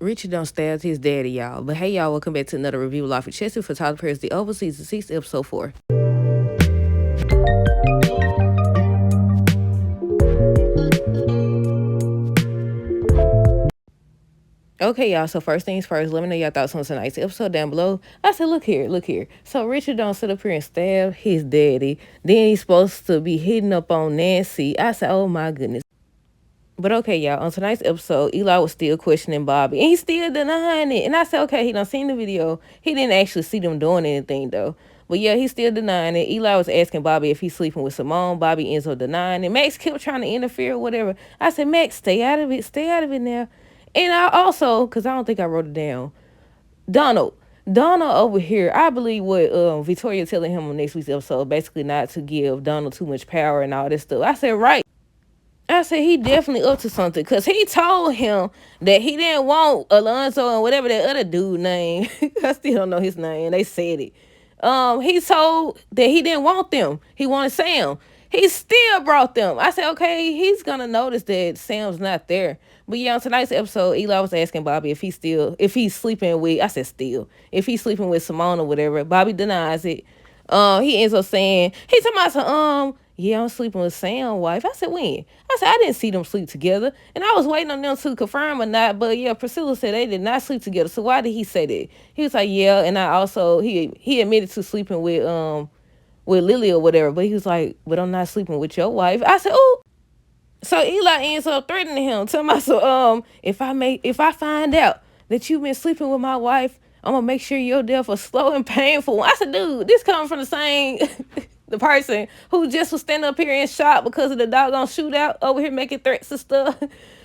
Richard don't stab his daddy, y'all. But hey, y'all, welcome back to another review of Life with Chelsea for Tyler Perry's The Oval Season 6, Episode 4. Okay, y'all, so first things first, let me know y'all thoughts on tonight's episode down below. I said, look here. So Richard don't sit up here and stab his daddy. Then he's supposed to be hitting up on Nancy. I said, oh my goodness. But okay, y'all, on tonight's episode, Eli was still questioning Bobby, and he's still denying it. And I said, okay, he done seen the video. He didn't actually see them doing anything, though. But yeah, he's still denying it. Eli was asking Bobby if he's sleeping with Simone. Bobby ends up denying it. Max kept trying to interfere or whatever. I said, Max, stay out of it. Stay out of it now. And I also, because I don't think I wrote it down, Donald over here, I believe what Victoria telling him on next week's episode, basically not to give Donald too much power and all this stuff. I said, right. I said he definitely up to something because he told him that he didn't want Alonzo and whatever that other dude name. I still don't know his name. They said it. He told that he didn't want them. He wanted Sam. He still brought them. I said, okay, he's gonna notice that Sam's not there. But yeah, on tonight's episode, Eli was asking Bobby if he's sleeping with, I said still, if he's sleeping with Simone or whatever. Bobby denies it. He ends up saying, he's talking about some, yeah, I'm sleeping with Sam's wife. I said, when? I said, I didn't see them sleep together. And I was waiting on them to confirm or not. But yeah, Priscilla said they did not sleep together. So why did he say that? He was like, yeah, and I also, he admitted to sleeping with Lily or whatever. But he was like, but I'm not sleeping with your wife. I said, oh. So Eli ends up threatening him, telling me, so if I find out that you've been sleeping with my wife, I'm gonna make sure your death was slow and painful. I said, dude, this coming from the same the person who just was standing up here in shock because of the doggone shootout over here making threats and stuff.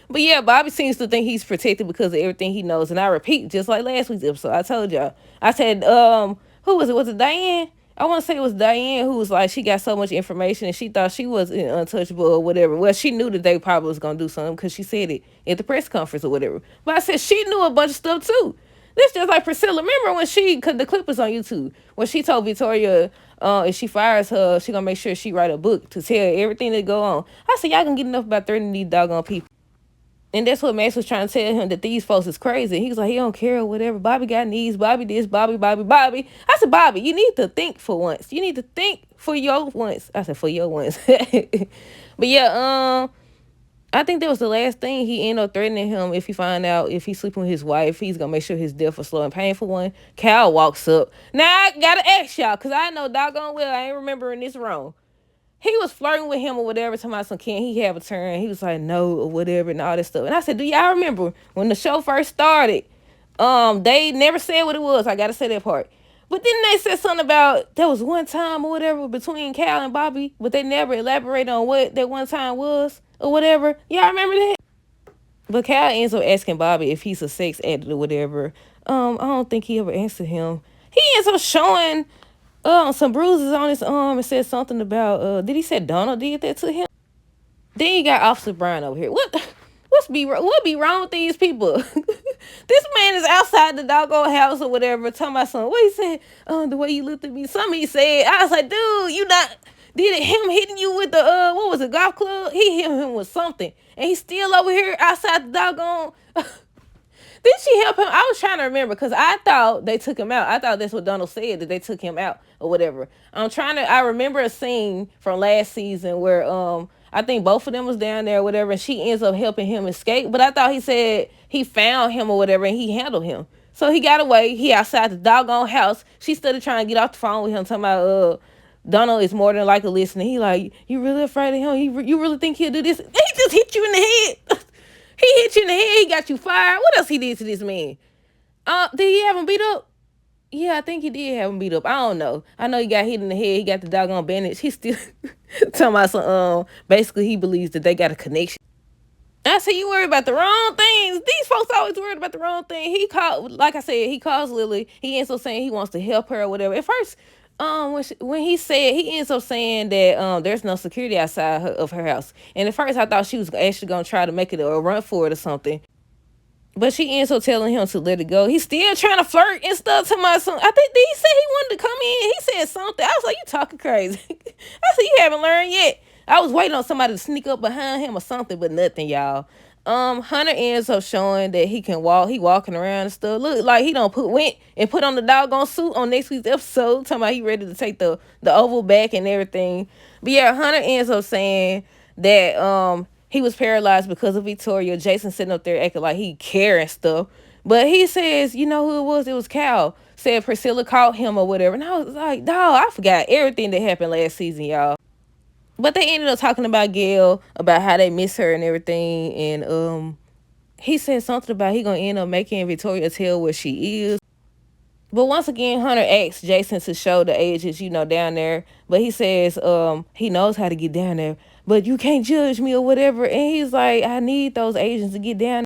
But yeah, Bobby seems to think he's protected because of everything he knows. And I repeat, just like last week's episode, I told y'all. I said, who was it? Was it Diane? I want to say it was Diane who was like, she got so much information and she thought she was untouchable or whatever. Well, she knew that they probably was going to do something because she said it at the press conference or whatever. But I said she knew a bunch of stuff too. This just like Priscilla. Remember when cause the clip was on YouTube, when she told Victoria if she fires her, she gonna make sure she write a book to tell everything that go on. I said, y'all can get enough about threatening these doggone people. And that's what Max was trying to tell him, that these folks is crazy. He was like, he don't care or whatever. Bobby got needs. Bobby this. Bobby. I said, Bobby, you need to think for once. You need to think for your once. I said, for your once. But yeah, I think that was the last thing. He ended up threatening him if he find out if he's sleeping with his wife, he's going to make sure his death was slow and painful one. Cal walks up. Now, I got to ask y'all, because I know doggone well I ain't remembering this wrong. He was flirting with him or whatever, talking about some, can he have a turn? He was like, no, or whatever, and all this stuff. And I said, do y'all remember when the show first started? They never said what it was. I got to say that part. But then they said something about there was one time or whatever between Cal and Bobby, but they never elaborated on what that one time was or whatever. Y'all remember that? But Cal ends up asking Bobby if he's a sex addict or whatever. I don't think he ever answered him. He ends up showing some bruises on his arm and said something about did he say Donald did that to him? Then you got Officer Brian over here. What be wrong with these people? This man is outside the doggone house or whatever, talking about something. What he said? The way you looked at me. Something he said. I was like, dude, you not, did it him hitting you with the what was it, golf club? He hit him with something. And he's still over here outside the doggone. Did she help him? I was trying to remember because I thought they took him out. I thought that's what Donald said, that they took him out or whatever. I remember a scene from last season where I think both of them was down there or whatever, and she ends up helping him escape. But I thought he said he found him or whatever and he handled him. So he got away. He outside the doggone house. She started trying to get off the phone with him, talking about Donald is more than likely listening. He like, you really afraid of him? You really think he'll do this? He just hit you in the head. He hit you in the head. He got you fired. What else he did to this man? Did he have him beat up? Yeah, I think he did have him beat up. I don't know. I know he got hit in the head. He got the doggone bandage. He's still talking about some, basically he believes that they got a connection. I said, you worry about the wrong things. These folks always worried about the wrong thing. Like I said, he calls Lily. He ends up saying he wants to help her or whatever. At first, when he ends up saying that there's no security outside of her house. And at first I thought she was actually gonna try to make it a run for it or something. But she ends up telling him to let it go. He's still trying to flirt and stuff to my son. I think he said he wanted to come in. He said something. I was like, you talking crazy. I said, you haven't learned yet. I was waiting on somebody to sneak up behind him or something, but nothing, y'all. Hunter ends up showing that he can walk. He walking around and stuff. Look like he don't went and put on the doggone suit on next week's episode. Talking about he ready to take the oval back and everything. But yeah, Hunter ends up saying that he was paralyzed because of Victoria. Jason sitting up there acting like he care and stuff. But he says, you know who it was? It was Cal. Said Priscilla caught him or whatever. And I was like, dog, I forgot everything that happened last season, y'all. But they ended up talking about Gail, about how they miss her and everything. And he said something about he gonna end up making Victoria tell where she is. But once again, Hunter asks Jason to show the agents, down there. But he says he knows how to get down there. But you can't judge me or whatever. And he's like, I need those agents to get down.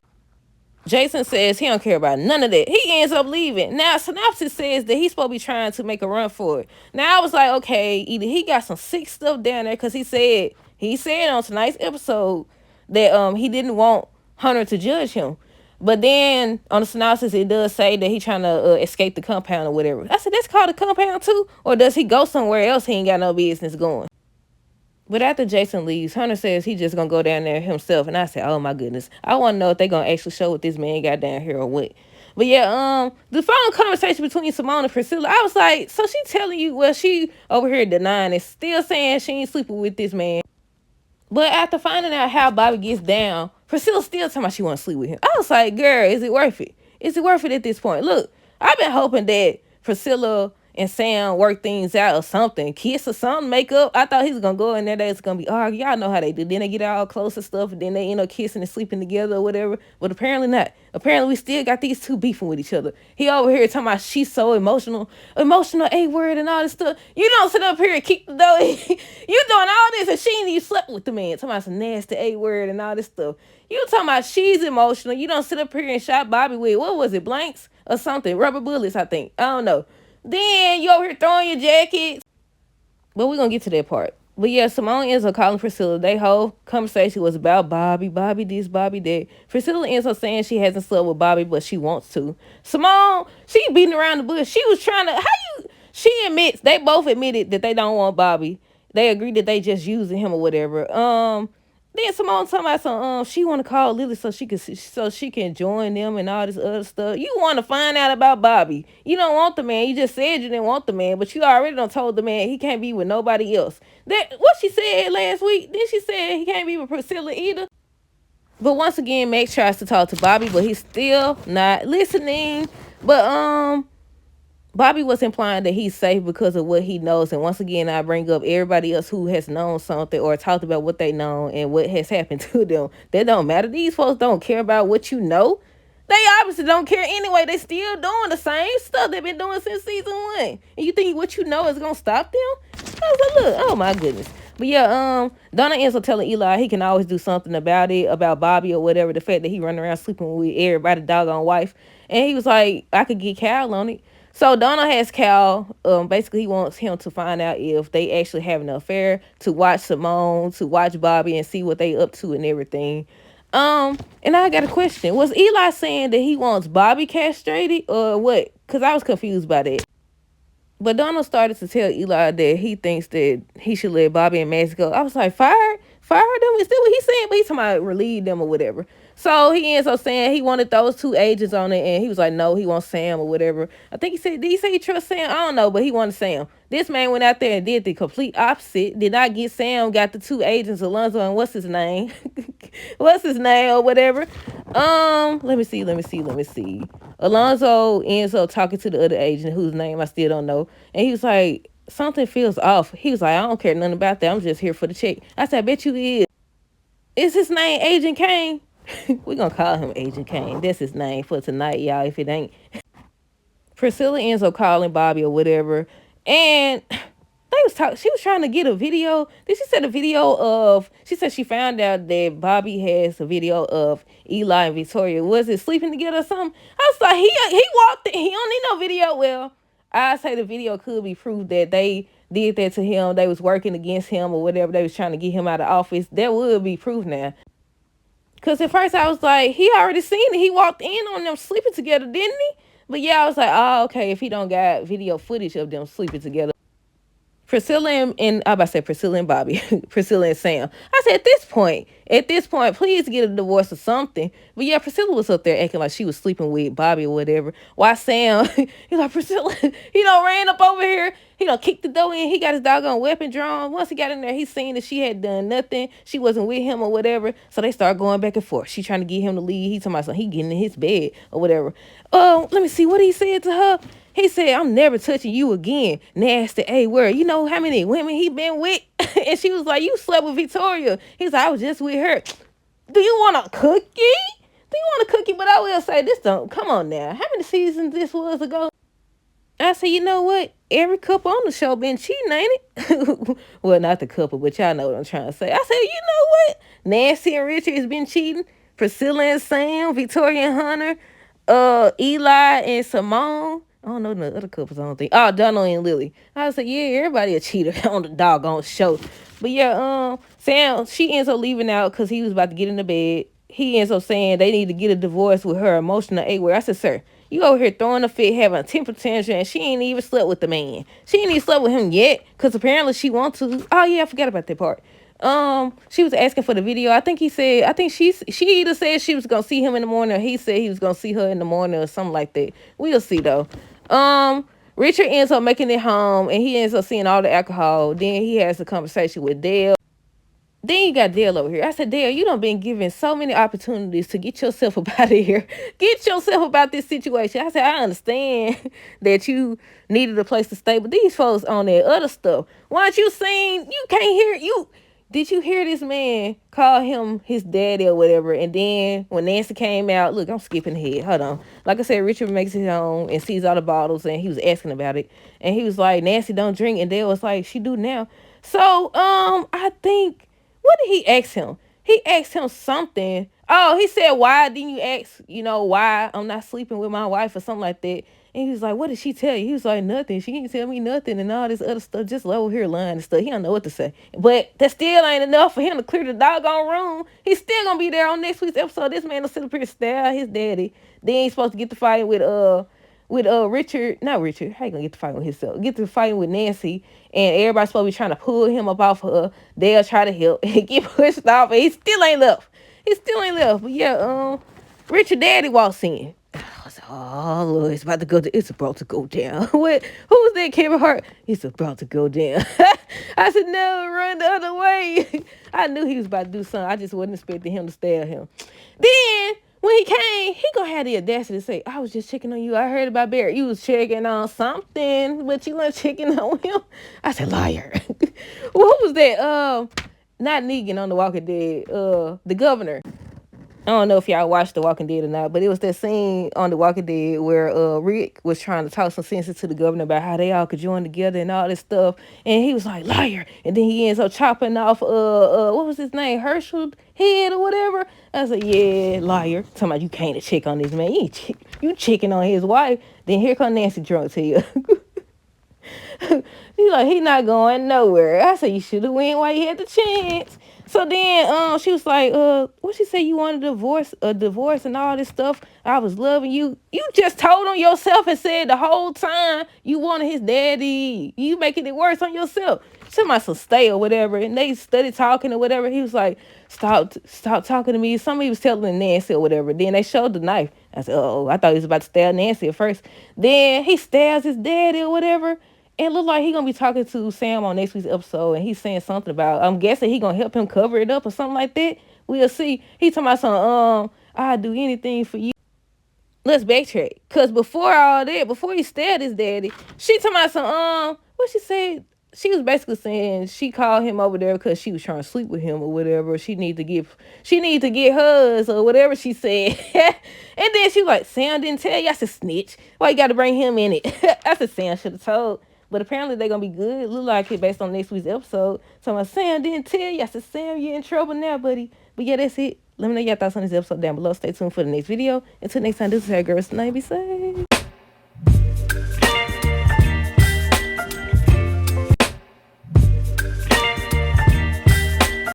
Jason says he don't care about none of that. He ends up leaving. Now, synopsis says that he's supposed to be trying to make a run for it. Now, I was like, okay, either he got some sick stuff down there because he said on tonight's episode that he didn't want Hunter to judge him. But then on the synopsis, it does say that he trying to escape the compound or whatever. I said, that's called a compound too? Or does he go somewhere else he ain't got no business going? But after Jason leaves, Hunter says he just gonna go down there himself. And I said, oh my goodness. I wanna know if they gonna actually show what this man got down here or what. But yeah, the final conversation between Simone and Priscilla, I was like, so she telling you, well, she over here denying it, still saying she ain't sleeping with this man. But after finding out how Bobby gets down, Priscilla still telling me she wanna sleep with him. I was like, girl, is it worth it? Is it worth it at this point? Look, I've been hoping that Priscilla and Sam work things out or something, kiss or something, make up. I thought he was gonna go in there, it's gonna be arguing. Y'all know how they do. Then they get all close and stuff, and then they end up kissing and sleeping together or whatever. But apparently not. Apparently we still got these two beefing with each other. He over here talking about she's so emotional A word and all this stuff. You don't sit up here and keep the door. You doing all this and she ain't even slept with the man. Talking about some nasty A word and all this stuff. You talking about she's emotional. You don't sit up here and shot Bobby with, what was it, blanks or something? Rubber bullets, I think. I don't know. Then you over here throwing your jackets. But we're going to get to that part. But yeah, Simone ends up calling Priscilla. Their whole conversation was about Bobby this, Bobby that. Priscilla ends up saying she hasn't slept with Bobby, but she wants to. Simone, she beating around the bush. She was trying to, she admits, they both admitted that they don't want Bobby. They agreed that they just using him or whatever. Then Simone talking about some she want to call Lily so she can join them and all this other stuff. You want to find out about Bobby. You don't want the man. You just said you didn't want the man, but you already done told the man he can't be with nobody else. That what she said last week. Then she said he can't be with Priscilla either. But once again, Max tries to talk to Bobby, but he's still not listening. But Bobby was implying that he's safe because of what he knows. And once again, I bring up everybody else who has known something or talked about what they know and what has happened to them. That don't matter. These folks don't care about what you know. They obviously don't care anyway. They still doing the same stuff they've been doing since season 1. And you think what you know is going to stop them? I was like, look, oh my goodness. But yeah, Donna ends up telling Eli he can always do something about it, about Bobby or whatever, the fact that he running around sleeping with everybody's doggone wife. And he was like, I could get Cal on it. So Donna has Cal, basically he wants him to find out if they actually have an affair, to watch Simone, to watch Bobby and see what they up to and everything. And I got a question. Was Eli saying that he wants Bobby castrated or what? Because I was confused by that. But Donald started to tell Eli that he thinks that he should let Bobby and Max go. I was like, fire them? Is that what he's saying? But he's talking about relieve them or whatever. So he ends up saying he wanted those two agents on it, and he was like, no, he wants Sam or whatever. I think he said, did he say he trusts Sam? I don't know, but he wanted Sam. This man went out there and did the complete opposite. Did not get Sam, got the two agents, Alonzo and what's his name? What's his name or whatever? Let me see. Alonzo ends up talking to the other agent whose name I still don't know. And he was like, something feels off. He was like, I don't care nothing about that. I'm just here for the check. I said, I bet you is. Is his name Agent Kane? We're going to call him Agent Kane. That's his name for tonight, y'all, if it ain't. Priscilla ends up calling Bobby or whatever. And she was trying to get a video. Then she said a video of, she said she found out that Bobby has a video of Eli and Victoria. Was it sleeping together or something? I was like, he walked in. He don't need no video. Well, I say the video could be proof that they did that to him. They was working against him or whatever. They was trying to get him out of office. That would be proof now. Because at first I was like, he already seen it. He walked in on them sleeping together, didn't he? But yeah, I was like, oh, okay, if he don't got video footage of them sleeping together. Priscilla and I about to say Priscilla and Bobby, Priscilla and Sam. I said at this point, please get a divorce or something. But yeah, Priscilla was up there acting like she was sleeping with Bobby or whatever. Why Sam? He's like Priscilla. He done ran up over here. He done kicked the door in. He got his doggone weapon drawn. Once he got in there, he seen that she had done nothing. She wasn't with him or whatever. So they start going back and forth. She trying to get him to leave. He talking about something. He getting in his bed or whatever. Oh, let me see what he said to her. He said, I'm never touching you again. Nasty A word. You know how many women he been with? And she was like, you slept with Victoria. He's like, I was just with her. Do you want a cookie? Do you want a cookie? But I will say this don't. Come on now. How many seasons this was ago? I said, you know what? Every couple on the show been cheating, ain't it? Well, not the couple, but y'all know what I'm trying to say. I said, you know what? Nancy and Richard has been cheating. Priscilla and Sam, Victoria and Hunter, Eli and Simone. I don't know the other couples, I don't think. Oh, Donald and Lily. I said, yeah, everybody a cheater on the doggone show. But yeah, Sam, she ends up leaving out because he was about to get in the bed. He ends up saying they need to get a divorce with her emotional A-word. I said, sir, you over here throwing a fit, having a temper tantrum, and she ain't even slept with the man. She ain't even slept with him yet, because apparently she wants to. Oh, yeah, I forgot about that part. She was asking for the video. I think she either said she was gonna see him in the morning, or he said he was gonna see her in the morning, or something like that. We'll see though. Richard ends up making it home, and he ends up seeing all the alcohol. Then he has a conversation with Dale. Then you got Dale over here. I said, Dale, you done been given so many opportunities to get yourself up out of here. Get yourself about this situation. I said, I understand that you needed a place to stay, but these folks on that other stuff. Once you seen, you can't hear you. Did you hear this man call him his daddy or whatever? And then when Nancy came out, look, I'm skipping ahead. Hold on. Like I said, Richard makes it home and sees all the bottles, and he was asking about it. And he was like, Nancy don't drink. And Dale was like, she do now. So, I think, what did he ask him? He asked him something. Oh, he said, why didn't you ask, why I'm not sleeping with my wife or something like that? And he was like, what did she tell you? He was like, nothing. She didn't tell me nothing and all this other stuff. Just over here lying and stuff. He don't know what to say. But that still ain't enough for him to clear the doggone room. He's still going to be there on next week's episode. This man will sit up here and stare at his daddy. Then he's supposed to get the fight with Richard, not Richard, how you gonna get to fighting with himself? Get to fighting with Nancy, and everybody's supposed to be trying to pull him up off her. They'll try to help and get pushed off, and he still ain't left. But yeah, Richard daddy walks in. I was like, oh Lord, it's about to go down. What? Who was that, Kevin Hart? It's about to go down. I said, no, run the other way. I knew he was about to do something. I just wasn't expecting him to stare at him. Then when he came, he gonna have the audacity to say, I was just checking on you. I heard about Barrett. You was checking on something, but you weren't checking on him. I said, liar. Well, who was that? Not Negan on The Walking Dead. The governor. I don't know if y'all watched The Walking Dead or not, but it was that scene on The Walking Dead where Rick was trying to talk some sense to the governor about how they all could join together and all this stuff. And he was like, liar. And then he ends up chopping off, what was his name? Herschel head or whatever. I was like, yeah, liar. Talking about you can't check on this man. You checking on his wife. Then here come Nancy drunk to you. He's like, he not going nowhere. I said, you should have went while you had the chance. So then she was like, what she say, you wanted a divorce and all this stuff. I was loving you. You just told on yourself and said the whole time you wanted his daddy. You making it worse on yourself. Somebody said stay or whatever. And they started talking or whatever. He was like, stop talking to me. Somebody was telling Nancy or whatever. Then they showed the knife. I said, oh, I thought he was about to stab Nancy at first. Then he stabs his daddy or whatever. And look like he gonna be talking to Sam on next week's episode, and he's saying something about, I'm guessing he gonna help him cover it up or something like that. We'll see. He talking about some, I'll do anything for you. Let's backtrack. Cause before all that, before he stabbed his daddy, she talking about some, what she said? She was basically saying she called him over there because she was trying to sleep with him or whatever. She need to get hers or whatever she said. And then she was like, Sam didn't tell you. I said, snitch. Why you got to bring him in it? I said, Sam should have told. But apparently they're going to be good. Look like it based on next week's episode. So my Sam didn't tell you. I said, Sam, you're in trouble now, buddy. But yeah, that's it. Let me know your thoughts on this episode down below. Stay tuned for the next video. Until next time, this is her girl, Snappy. Be safe.